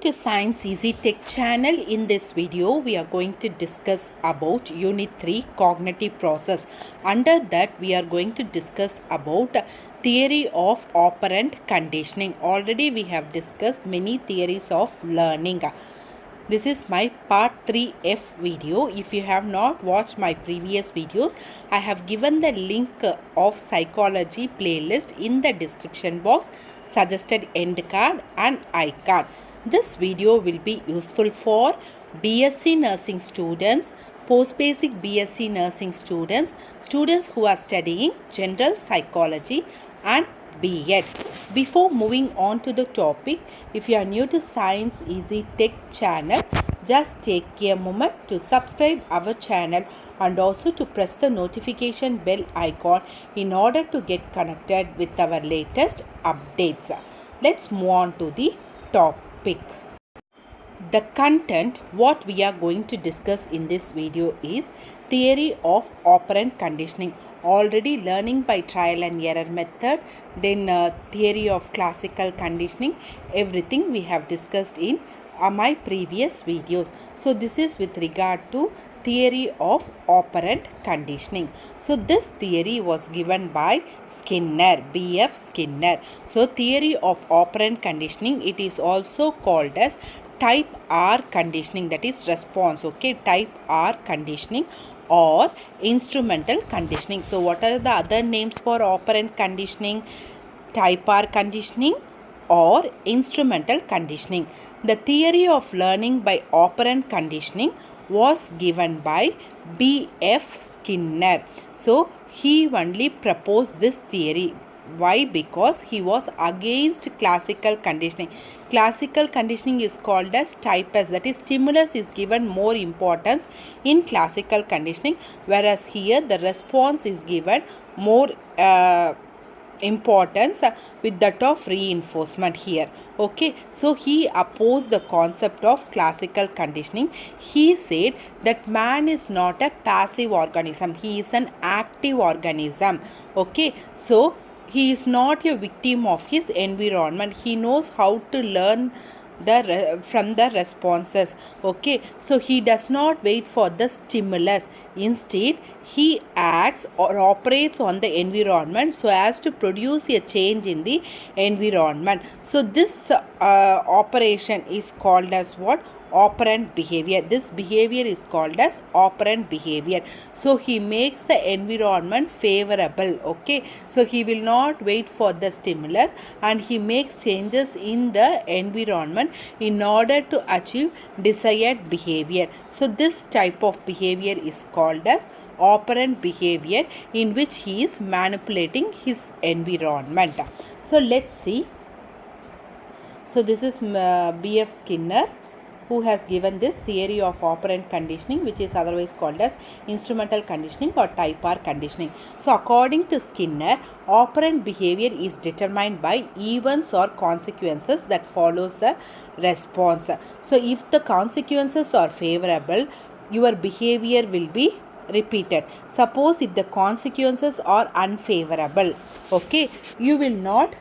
to Science Easy Tech channel. In this video, we are going to discuss about Unit 3 Cognitive Process. Under that, we are going to discuss about theory of operant conditioning. Already we have discussed many theories of learning. This is my part 3F video. If you have not watched my previous videos, I have given the link of psychology playlist in the description box, suggested end card and icon. This video will be useful for Bsc Nursing students, post-basic Bsc Nursing students, students who are studying general psychology and B.Ed. Before moving on to the topic, if you are new to Science Easy Tech channel, just take a moment to subscribe our channel and also to press the notification bell icon in order to get connected with our latest updates. Let's move on to the topic. The content what we are going to discuss in this video is theory of operant conditioning. Already learning by trial and error method, then theory of classical conditioning, everything we have discussed in my previous videos. So this is with regard to theory of operant conditioning. So this theory was given by Skinner, B.F. Skinner. So theory of operant conditioning, it is also called as type R conditioning, that is response. Okay, type R conditioning or instrumental conditioning. So what are the other names for operant conditioning? Type R conditioning or instrumental conditioning. The theory of learning by operant conditioning was given by B.F. Skinner. So he only proposed this theory. Why? Because he was against classical conditioning. Classical conditioning is called as type S, that is stimulus is given more importance in classical conditioning, whereas here the response is given more importance with that of reinforcement here. Okay, so he opposed the concept of classical conditioning. He said that man is not a passive organism, he is an active organism. Okay, so he is not a victim of his environment. He knows how to learn from the responses. Okay, so he does not wait for the stimulus. Instead, he acts or operates on the environment so as to produce a change in the environment. So this operation is called as what? Operant behavior. This behavior is called as operant behavior. So he makes the environment favorable. Okay, so he will not wait for the stimulus and he makes changes in the environment in order to achieve desired behavior. So this type of behavior is called as operant behavior, in which he is manipulating his environment. So let's see. So this is B.F. Skinner, who has given this theory of operant conditioning, which is otherwise called as instrumental conditioning or type R conditioning. So according to Skinner, operant behavior is determined by events or consequences that follows the response. So if the consequences are favorable, your behavior will be repeated. Suppose if the consequences are unfavorable, okay, you will not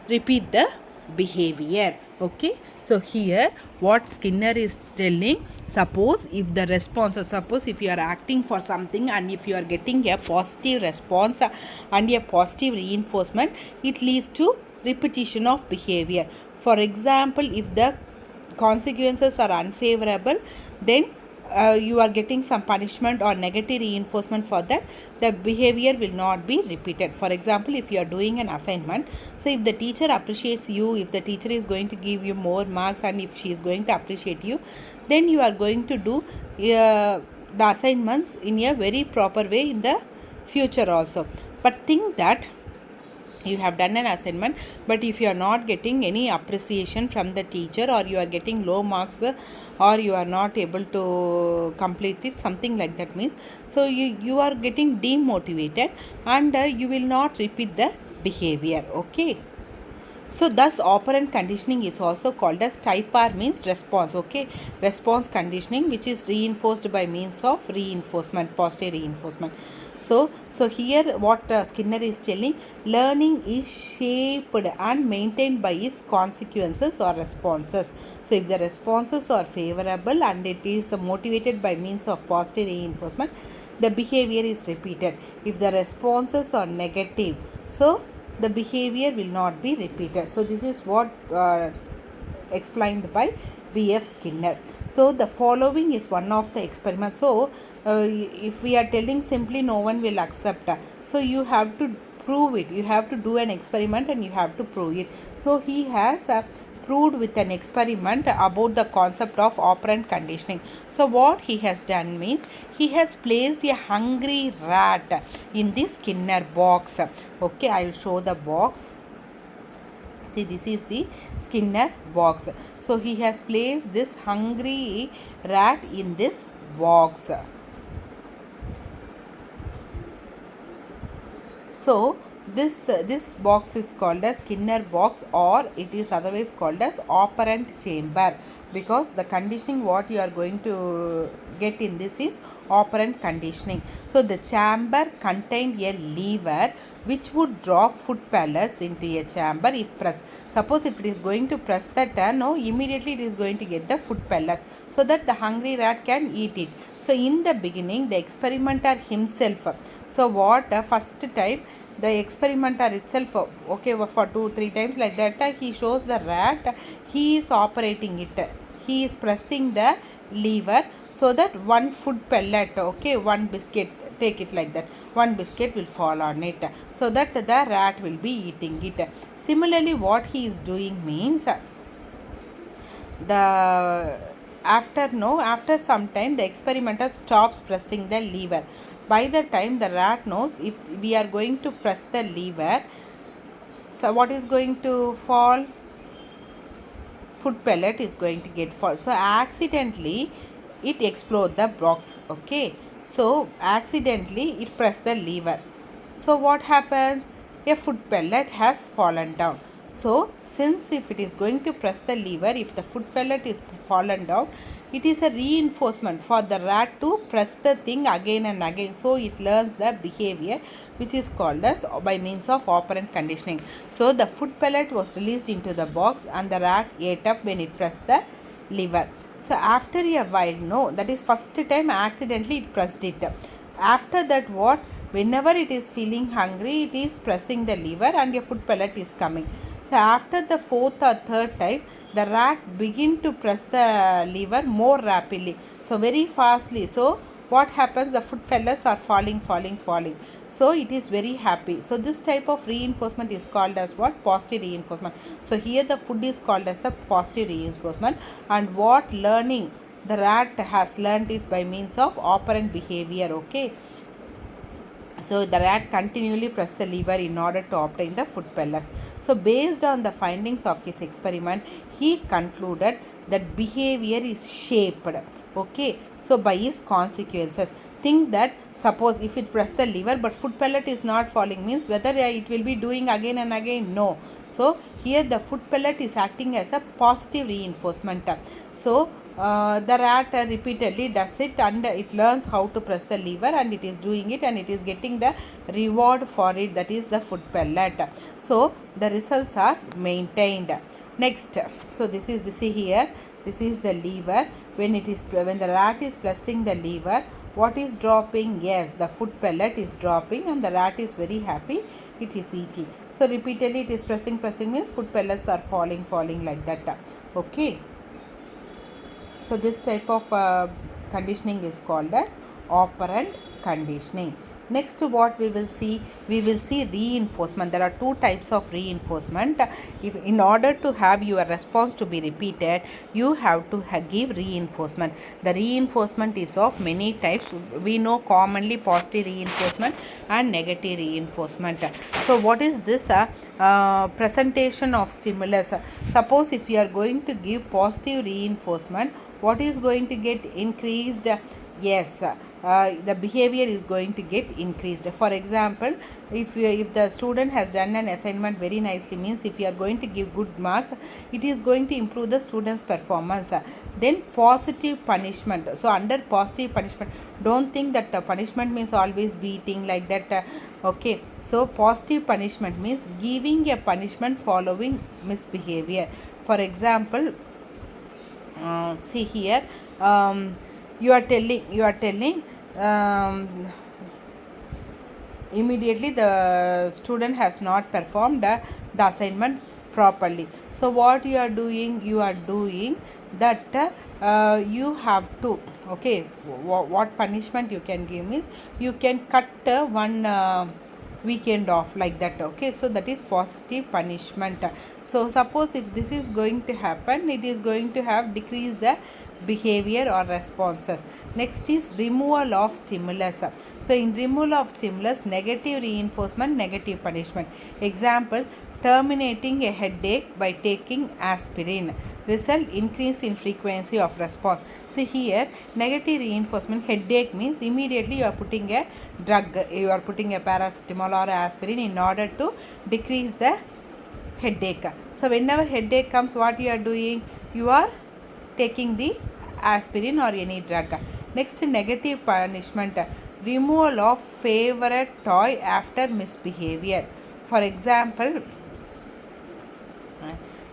repeat the behavior. Okay, so here what Skinner is telling, suppose if the response, suppose if you are acting for something and if you are getting a positive response and a positive reinforcement, it leads to repetition of behavior. For example, if the consequences are unfavorable, then you are getting some punishment or negative reinforcement for that, the behavior will not be repeated. For example, if you are doing an assignment, so if the teacher appreciates you, if the teacher is going to give you more marks and if she is going to appreciate you, then you are going to do the assignments in a very proper way in the future also. But think that you have done an assignment, but if you are not getting any appreciation from the teacher, or you are getting low marks, or you are not able to complete it, something like that means, so you are getting demotivated and you will not repeat the behavior. Okay, so thus operant conditioning is also called as type R, means response. Okay, response conditioning, which is reinforced by means of reinforcement, positive reinforcement. So here what Skinner is telling, learning is shaped and maintained by its consequences or responses. So if the responses are favorable and it is motivated by means of positive reinforcement, the behavior is repeated. If the responses are negative, so the behavior will not be repeated. So this is what explained by B.F. Skinner. So the following is one of the experiments. So if we are telling simply, no one will accept. So you have to prove it. You have to do an experiment and you have to prove it. So he has proved with an experiment about the concept of operant conditioning. So what he has done means, he has placed a hungry rat in this Skinner box. Okay, I will show the box. See, this is the Skinner box. So he has placed this hungry rat in this box. So this box is called as Skinner box, or it is otherwise called as operant chamber, because the conditioning what you are going to get in this is operant conditioning. So the chamber contained a lever which would drop food pellets into a chamber if pressed. Suppose if it is going to press the turn, no, immediately it is going to get the food pellets, so that the hungry rat can eat it. So in the beginning, the experimenter himself, so what first time the experimenter itself, okay, for 2-3 times like that, he shows the rat, he is operating it, he is pressing the lever, so that one food pellet, okay, one biscuit, take it like that, one biscuit will fall on it, so that the rat will be eating it. Similarly, what he is doing means, the after some time, the experimenter stops pressing the lever. By the time the rat knows, if we are going to press the lever, so what is going to fall? Food pellet is going to get fall. So accidentally it explode the box. Okay, so accidentally it press the lever. So what happens? A food pellet has fallen down. So since if it is going to press the lever, if the food pellet is fallen down, it is a reinforcement for the rat to press the thing again and again. So it learns the behavior which is called as by means of operant conditioning. So the food pellet was released into the box and the rat ate up when it pressed the lever. So after a while, no, that is first time accidentally it pressed it. After that, what? Whenever it is feeling hungry, it is pressing the lever and a food pellet is coming. So after the fourth or third time, the rat begin to press the lever more rapidly, so very fastly. So what happens? The food pellets are falling. So it is very happy. So this type of reinforcement is called as what? Positive reinforcement. So here the food is called as the positive reinforcement, and what learning the rat has learned is by means of operant behavior. Okay, so the rat continually pressed the lever in order to obtain the food pellets. So based on the findings of his experiment, he concluded that behavior is shaped, okay, so by its consequences. Think that suppose if it press the lever but food pellet is not falling, means whether it will be doing again and again? No. So here the food pellet is acting as a positive reinforcement. So the rat repeatedly does it and it learns how to press the lever, and it is doing it and it is getting the reward for it, that is the food pellet. So the results are maintained. Next, so this is, see here, this is the lever. When the rat is pressing the lever, what is dropping? Yes, the food pellet is dropping and the rat is very happy, it is eating. So repeatedly it is pressing means food pellets are falling like that. Okay, so this type of conditioning is called as operant conditioning. Next, what we will see reinforcement. There are two types of reinforcement. If in order to have your response to be repeated, you have to give reinforcement. The reinforcement is of many types. We know commonly positive reinforcement and negative reinforcement. So what is this? Presentation of stimulus. Suppose if you are going to give positive reinforcement, what is going to get increased? Yes, the behavior is going to get increased. For example, if the student has done an assignment very nicely, means if you are going to give good marks, it is going to improve the student's performance. Then positive punishment. So under positive punishment, don't think that punishment means always beating like that. Okay, so positive punishment means giving a punishment following misbehavior. For example, see here, um, you are telling immediately the student has not performed the assignment properly. So what you are doing that you have to, okay, what punishment you can give is you can cut one weekend off like that. Okay, so that is positive punishment. So suppose if this is going to happen, it is going to have decrease the behavior or responses. Next is removal of stimulus. So in removal of stimulus, negative reinforcement, negative punishment. Example, terminating a headache by taking aspirin, result increase in frequency of response. See here, negative reinforcement, headache means immediately you are putting a drug, you are putting a paracetamol or aspirin in order to decrease the headache. So whenever headache comes, what you are doing, you are taking the aspirin or any drug. Next, negative punishment, removal of favorite toy after misbehavior. For example,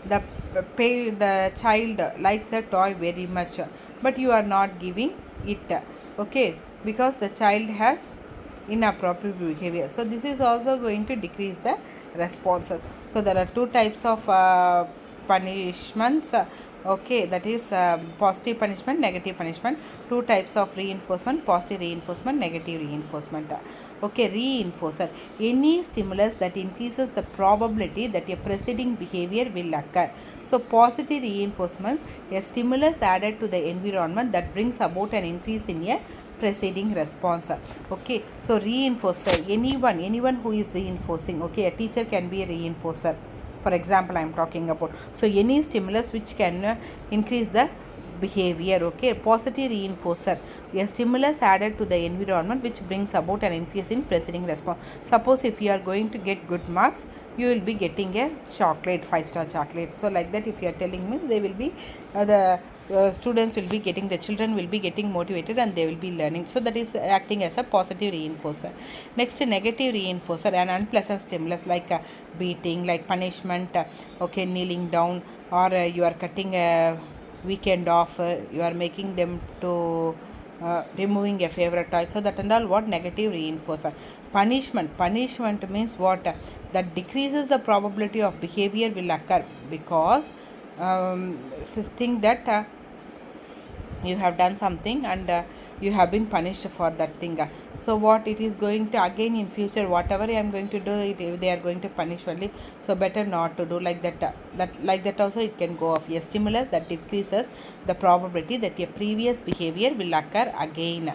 the the child likes a toy very much, but you are not giving it, okay, because the child has inappropriate behavior. So this is also going to decrease the responses. So there are two types of punishments, okay, that is positive punishment, negative punishment. Two types of reinforcement, positive reinforcement, negative reinforcement. Okay, reinforcer, any stimulus that increases the probability that a preceding behavior will occur. So positive reinforcement, a stimulus added to the environment that brings about an increase in a preceding response. Okay, so reinforcer, anyone who is reinforcing, okay, a teacher can be a reinforcer. For example, I am talking about, so any stimulus which can increase the behavior. Okay, positive reinforcer, a stimulus added to the environment which brings about an increase in preceding response. Suppose if you are going to get good marks, you will be getting a chocolate, 5-star chocolate. So like that, if you are telling me, they will be the students will be getting, the children will be getting motivated and they will be learning. So that is acting as a positive reinforcer. Next, negative reinforcer, an unpleasant stimulus like beating, like punishment, okay, kneeling down, or you are cutting a weekend off, you are making them to removing a favorite toy. So that and all, what negative reinforcer. Punishment means what, that decreases the probability of behavior will occur, because think that you have done something and you have been punished for that thing. So what it is going to, again in future, whatever I am going to do, if they are going to punish only, so better not to do like that. That like that also it can go off. A stimulus that decreases the probability that a previous behavior will occur again.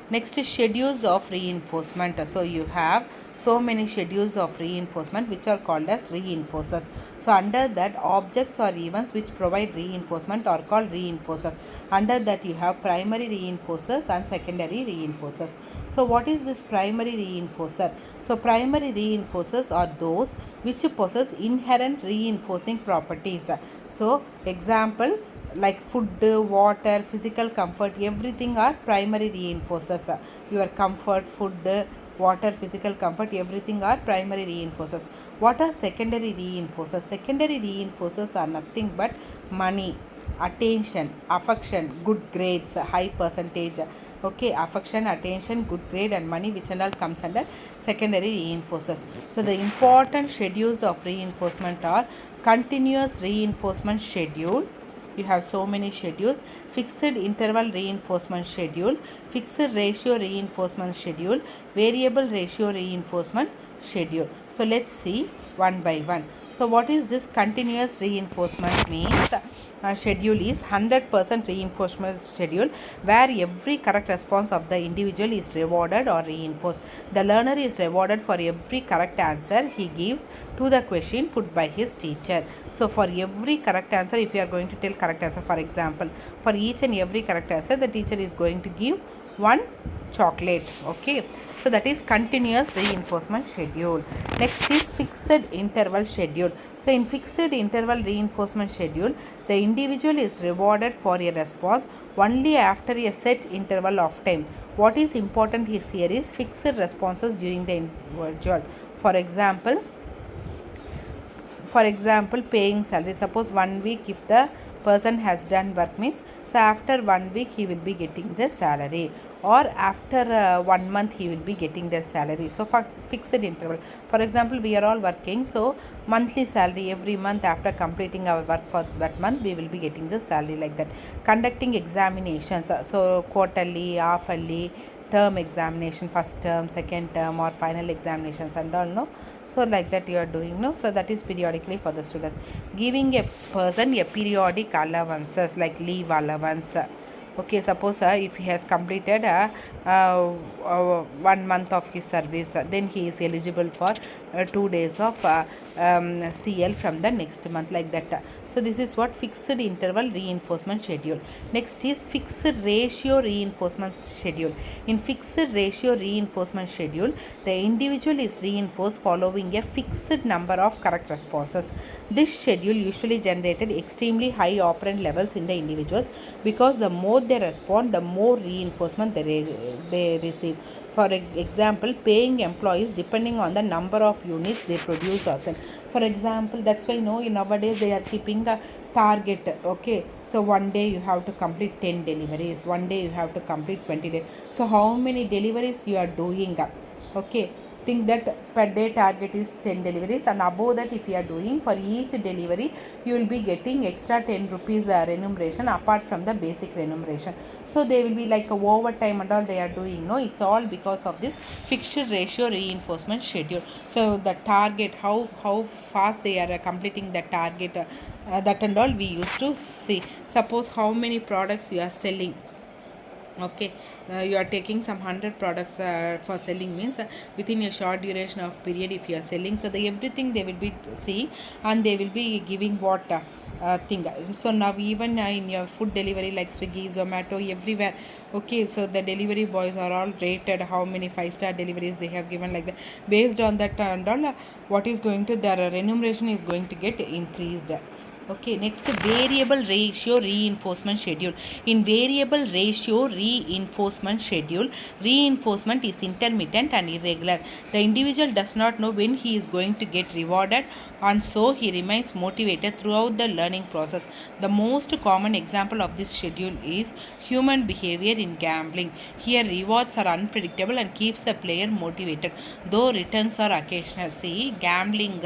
Next is schedules of reinforcement. So you have so many schedules of reinforcement which are called as reinforcers. So under that, objects or events which provide reinforcement are called reinforcers. Under that you have primary reinforcers and secondary reinforcers. So what is this primary reinforcer? So primary reinforcers are those which possess inherent reinforcing properties. So example, like food, water, physical comfort, everything are primary reinforcers. Your comfort, food, water, physical comfort, everything are primary reinforcers. What are secondary reinforcers? Secondary reinforcers are nothing but money, attention, affection, good grades, high percentage. Okay, affection, attention, good grade and money, which and all comes under secondary reinforcers. So the important schedules of reinforcement are continuous reinforcement schedule. You have so many schedules: fixed interval reinforcement schedule, fixed ratio reinforcement schedule, variable ratio reinforcement schedule. So let's see one by one. So what is this continuous reinforcement means? Schedule is 100% reinforcement schedule, where every correct response of the individual is rewarded or reinforced. The learner is rewarded for every correct answer he gives to the question put by his teacher. So for every correct answer, if you are going to tell correct answer, for example, for each and every correct answer, the teacher is going to give one chocolate. Okay, so that is continuous reinforcement schedule. Next is fixed interval schedule. So in fixed interval reinforcement schedule, the individual is rewarded for a response only after a set interval of time. What is important is here is fixed responses during the individual. For example, paying salary. Suppose 1 week if the person has done work means, so after 1 week he will be getting the salary, or after 1 month he will be getting the salary. So for fixed interval, for example we are all working, so monthly salary every month after completing our work for that month we will be getting the salary, like that. Conducting examinations, so quarterly, half-yearly, term examination, first term, second term, or final examinations and all, no. So like that you are doing, no. So that is periodically for the students. Giving a person a periodic allowances like leave allowance. Okay, suppose if he has completed 1 month of his service, then he is eligible for 2 days of CL from the next month, like that. So this is what fixed interval reinforcement schedule. Next is fixed ratio reinforcement schedule. In fixed ratio reinforcement schedule, the individual is reinforced following a fixed number of correct responses. This schedule usually generated extremely high operant levels in the individuals, because the more they respond, the more reinforcement they receive. For example, paying employees depending on the number of units they produce or sell. For example, that's why nowadays they are keeping a target. Okay, so one day you have to complete 10 deliveries, one day you have to complete 20 days. So how many deliveries you are doing? Okay, think that per day target is 10 deliveries, and above that if you are doing, for each delivery you will be getting extra 10 rupees remuneration apart from the basic remuneration. So they will be like a overtime and all they are doing, no. It's all because of this fixed ratio reinforcement schedule. So the target, how fast they are completing the target, that and all we used to see. Suppose how many products you are selling. Okay, you are taking some 100 products for selling means, within a short duration of period if you are selling, so the everything they will be seeing, and they will be giving what thing. So now even in your food delivery like Swiggy, Zomato, everywhere. Okay, so the delivery boys are all rated how many 5-star deliveries they have given, like that. Based on that and all, what is going to their remuneration is going to get increased. Okay, next, variable ratio reinforcement schedule. In variable ratio reinforcement schedule, reinforcement is intermittent and irregular. The individual does not know when he is going to get rewarded, and so he remains motivated throughout the learning process. The most common example of this schedule is human behavior in gambling. Here rewards are unpredictable and keeps the player motivated, though returns are occasional. See, gambling,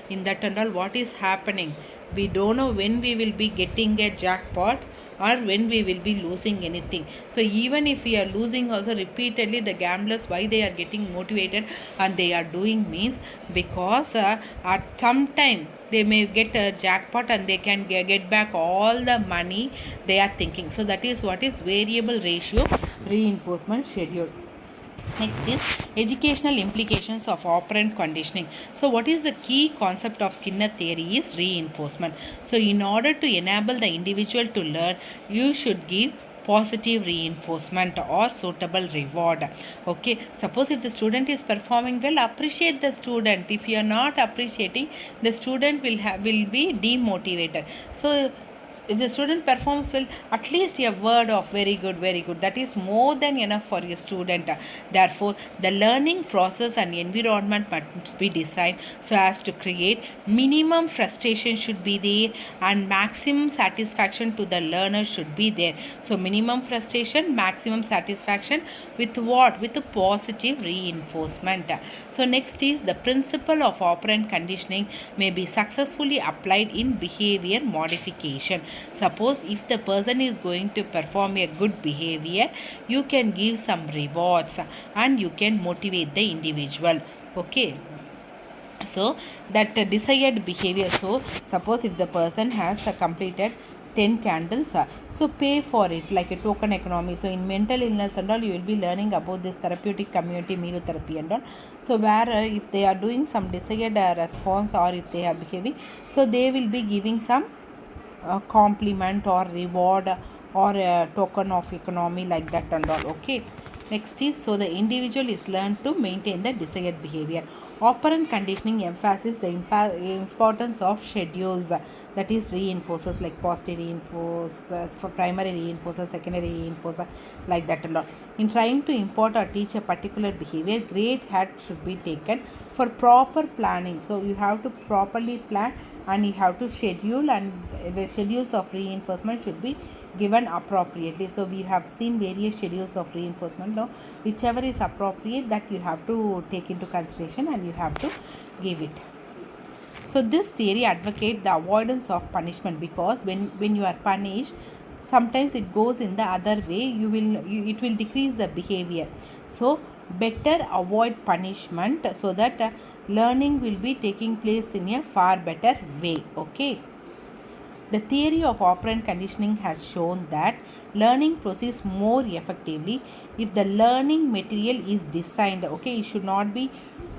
in that and all, what is happening? We don't know when we will be getting a jackpot or when we will be losing anything. So even if we are losing also repeatedly, the gamblers, why they are getting motivated and they are doing means, because at some time they may get a jackpot and they can get back all the money they are thinking. So that is what is variable ratio reinforcement schedule. Next is educational implications of operant conditioning. So what is the key concept of Skinner theory is reinforcement. So in order to enable the individual to learn, you should give positive reinforcement or suitable reward. Okay, suppose if the student is performing well, appreciate the student. If you are not appreciating, the student will be demotivated. So if the student performs well, at least a word of very good, that is more than enough for a student. Therefore, the learning process and environment must be designed so as to create minimum frustration should be there and maximum satisfaction to the learner should be there. So minimum frustration, maximum satisfaction, with what? With a positive reinforcement. So next is the principle of operant conditioning may be successfully applied in behavior modification. Suppose if the person is going to perform a good behavior, you can give some rewards and you can motivate the individual. Okay, so that desired behavior. So suppose if the person has completed 10 candles, so pay for it like a token economy. So in mental illness and all, you will be learning about this therapeutic community melotherapy and all. So where if they are doing some desired response, or if they are behaving, so they will be giving some compliment or reward or a token of economy like that and all. Okay. Next is, so the individual is learned to maintain the desired behavior. Operant conditioning emphasizes the importance of schedules, that is reinforcers like positive reinforcers, for primary reinforcers, secondary reinforcer, like that a lot. In trying to import or teach a particular behavior, great heart should be taken for proper planning. So you have to properly plan and you have to schedule, and the schedules of reinforcement should be given appropriately. So we have seen various schedules of reinforcement. Now whichever is appropriate, that you have to take into consideration and you have to give it. So this theory advocates the avoidance of punishment, because when you are punished, sometimes it goes in the other way. It will decrease the behavior. So better avoid punishment, so that learning will be taking place in a far better way. Okay. The theory of operant conditioning has shown that learning proceeds more effectively if the learning material is designed. Okay, it should not be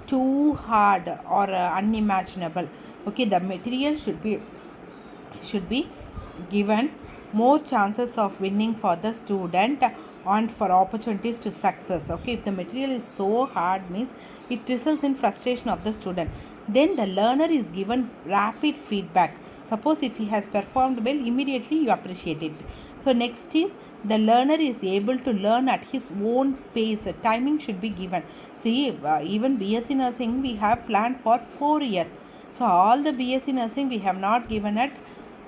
too hard or unimaginable. Okay, the material should be given more chances of winning for the student and for opportunities to success. Okay, if the material is so hard, means it results in frustration of the student. Then the learner is given rapid feedback. Suppose if he has performed well, immediately you appreciate it. So next is, the learner is able to learn at his own pace. Timing should be given. See, even Bsc Nursing we have planned for 4 years. So all the Bsc Nursing we have not given at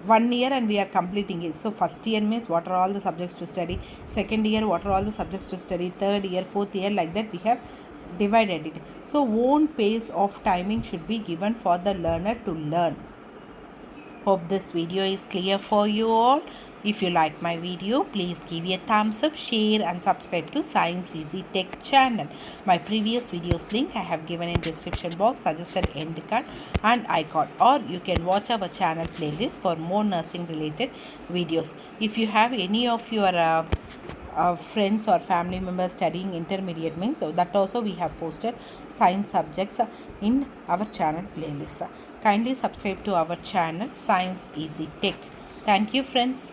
1 year and we are completing it. So first year means what are all the subjects to study, second year what are all the subjects to study, third year, fourth year, like that we have divided it. So own pace of timing should be given for the learner to learn. Hope this video is clear for you all. If you like my video, please give a thumbs up, share and subscribe to Science Easy Tech channel. My previous videos link I have given in description box, suggested end card and icon, or you can watch our channel playlist for more nursing related videos. If you have any of your friends or family members studying intermediate means, so that also we have posted science subjects in our channel playlist. Kindly subscribe to our channel Science Easy Tech. Thank you friends.